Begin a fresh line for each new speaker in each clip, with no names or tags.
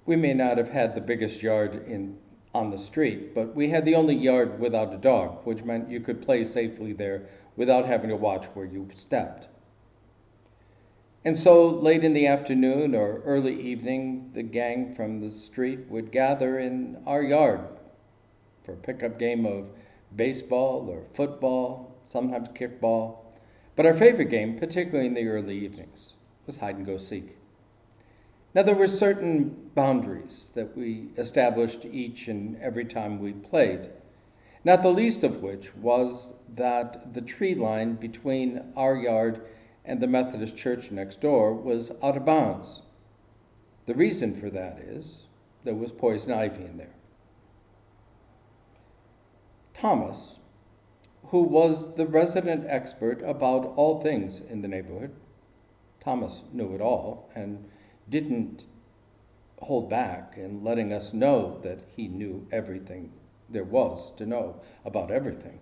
We may not have had the biggest yard on the street, but we had the only yard without a dog, which meant you could play safely there without having to watch where you stepped. And so late in the afternoon or early evening, the gang from the street would gather in our yard for a pickup game of baseball or football, sometimes kickball. But our favorite game, particularly in the early evenings, was hide and go seek. Now, there were certain boundaries that we established each and every time we played, not the least of which was that the tree line between our yard and the Methodist church next door was out of bounds. The reason for that is there was poison ivy in there. Thomas, who was the resident expert about all things in the neighborhood, Thomas knew it all and didn't hold back in letting us know that he knew everything there was to know about everything,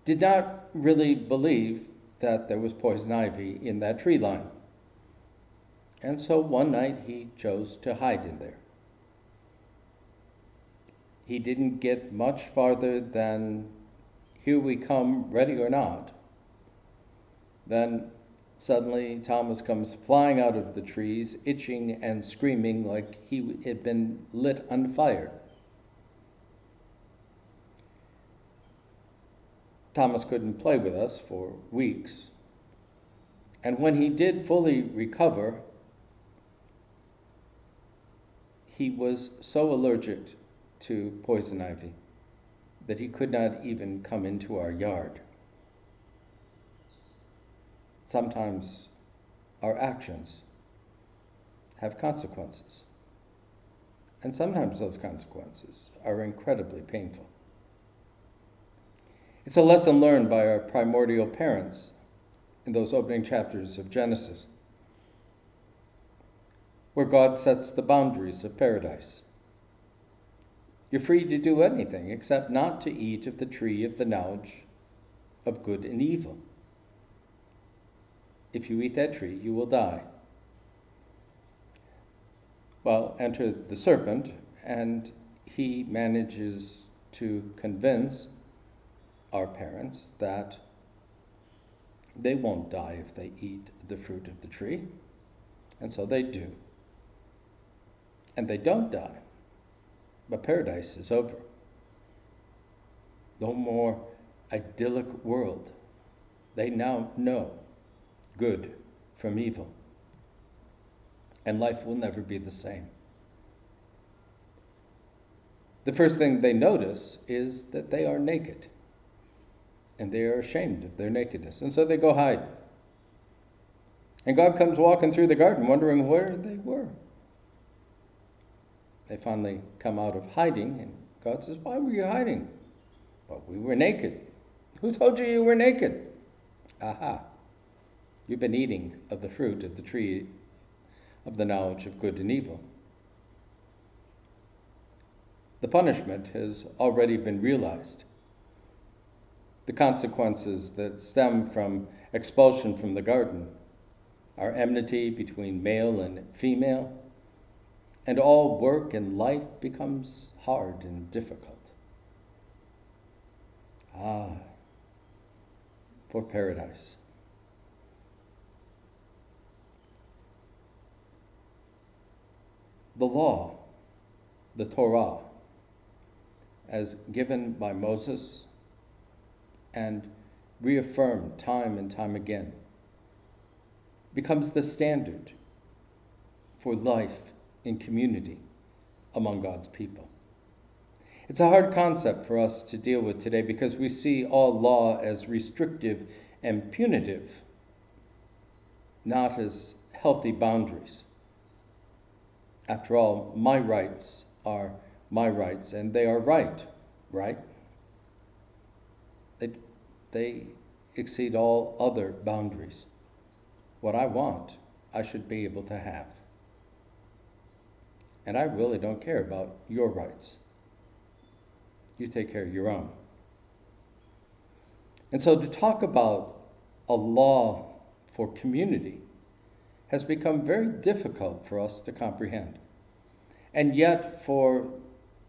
did not really believe that there was poison ivy in that tree line. And so one night he chose to hide in there. He didn't get much farther than, "Here we come, ready or not." Then suddenly Thomas comes flying out of the trees, itching and screaming like he had been lit on fire. Thomas couldn't play with us for weeks. And when he did fully recover, he was so allergic to poison ivy that he could not even come into our yard. Sometimes our actions have consequences, and sometimes those consequences are incredibly painful. It's a lesson learned by our primordial parents in those opening chapters of Genesis, where God sets the boundaries of paradise. You're free to do anything except not to eat of the tree of the knowledge of good and evil. If you eat that tree, you will die. Well, enter the serpent, and he manages to convince our parents that they won't die if they eat the fruit of the tree. And so they do. And they don't die. But paradise is over. No more idyllic world. They now know good from evil. And life will never be the same. The first thing they notice is that they are naked. And they are ashamed of their nakedness. And so they go hide. And God comes walking through the garden wondering where they were. They finally come out of hiding, and God says, "Why were you hiding?" "Well, we were naked." "Who told you you were naked?" "Aha, you've been eating of the fruit of the tree of the knowledge of good and evil." The punishment has already been realized. The consequences that stem from expulsion from the garden are enmity between male and female, and all work and life becomes hard and difficult. Ah, for paradise. The law, the Torah, as given by Moses and reaffirmed time and time again, becomes the standard for life in community among God's people. It's a hard concept for us to deal with today because we see all law as restrictive and punitive, not as healthy boundaries. After all, my rights are my rights, and they are right? They exceed all other boundaries. What I want, I should be able to have. And I really don't care about your rights. You take care of your own. And so to talk about a law for community has become very difficult for us to comprehend. And yet, for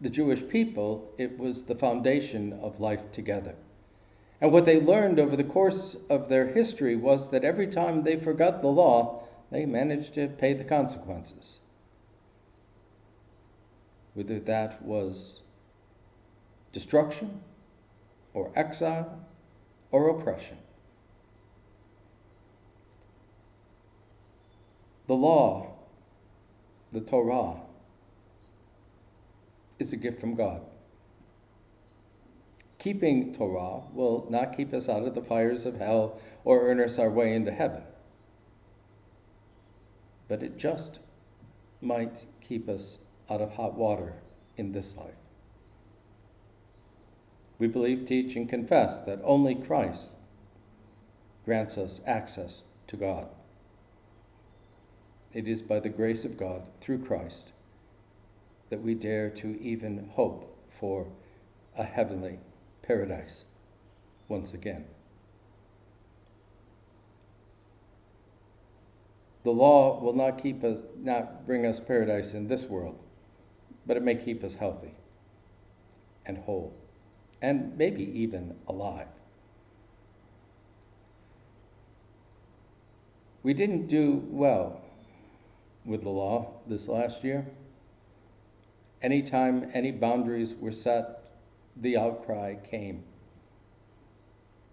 the Jewish people, it was the foundation of life together. And what they learned over the course of their history was that every time they forgot the law, they managed to pay the consequences. Whether that was destruction, or exile, or oppression. The law, the Torah, is a gift from God. Keeping Torah will not keep us out of the fires of hell or earn us our way into heaven. But it just might keep us out of hot water in this life. We believe, teach, and confess that only Christ grants us access to God. It is by the grace of God, through Christ, that we dare to even hope for a heavenly paradise once again. The law will not bring us paradise in this world, but it may keep us healthy and whole, and maybe even alive. We didn't do well with the law this last year. Anytime any boundaries were set, the outcry came,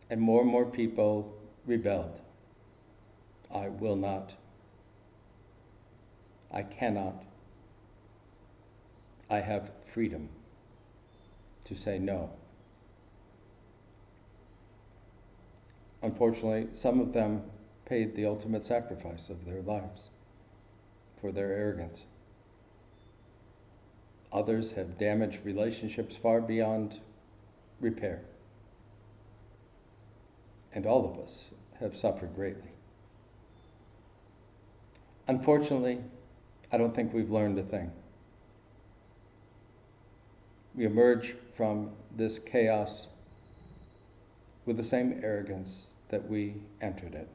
and more people rebelled. I will not. I cannot. I have freedom to say no. Unfortunately, some of them paid the ultimate sacrifice of their lives for their arrogance. Others have damaged relationships far beyond repair. And all of us have suffered greatly. Unfortunately, I don't think we've learned a thing. We emerge from this chaos with the same arrogance that we entered it,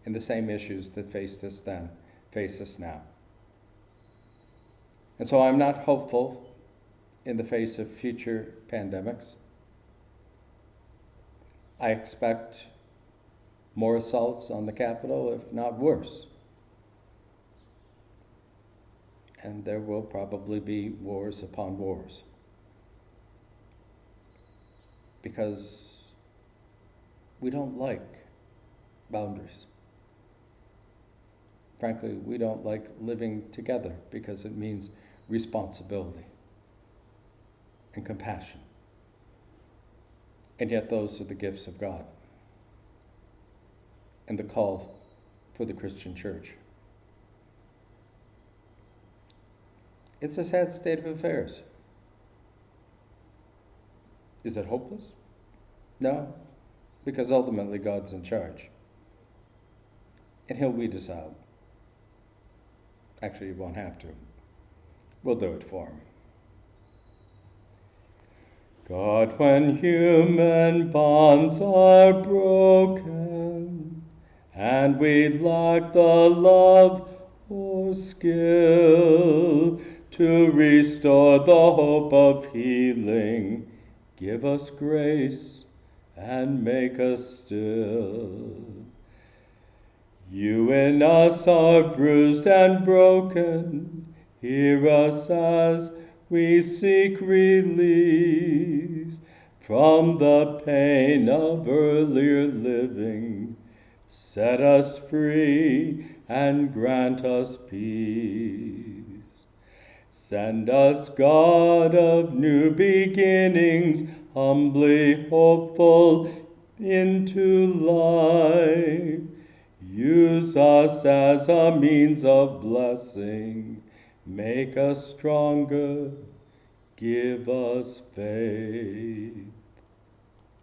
and the same issues that faced us then face us now. And so I'm not hopeful in the face of future pandemics. I expect more assaults on the Capitol, if not worse. And there will probably be wars upon wars. Because we don't like boundaries. Frankly, we don't like living together because it means responsibility and compassion. And yet those are the gifts of God and the call for the Christian church. It's a sad state of affairs. Is it hopeless? No, because ultimately God's in charge. And He'll weed us out. Actually, He won't have to. We'll do it for Him. God, when human bonds are broken, and we lack the love or skill to restore the hope of healing, give us grace and make us still. You in us are bruised and broken, hear us as we seek release from the pain of earlier living. Set us free and grant us peace. Send us, God of new beginnings, humbly hopeful into life. Use us as a means of blessing. Make us stronger. Give us faith.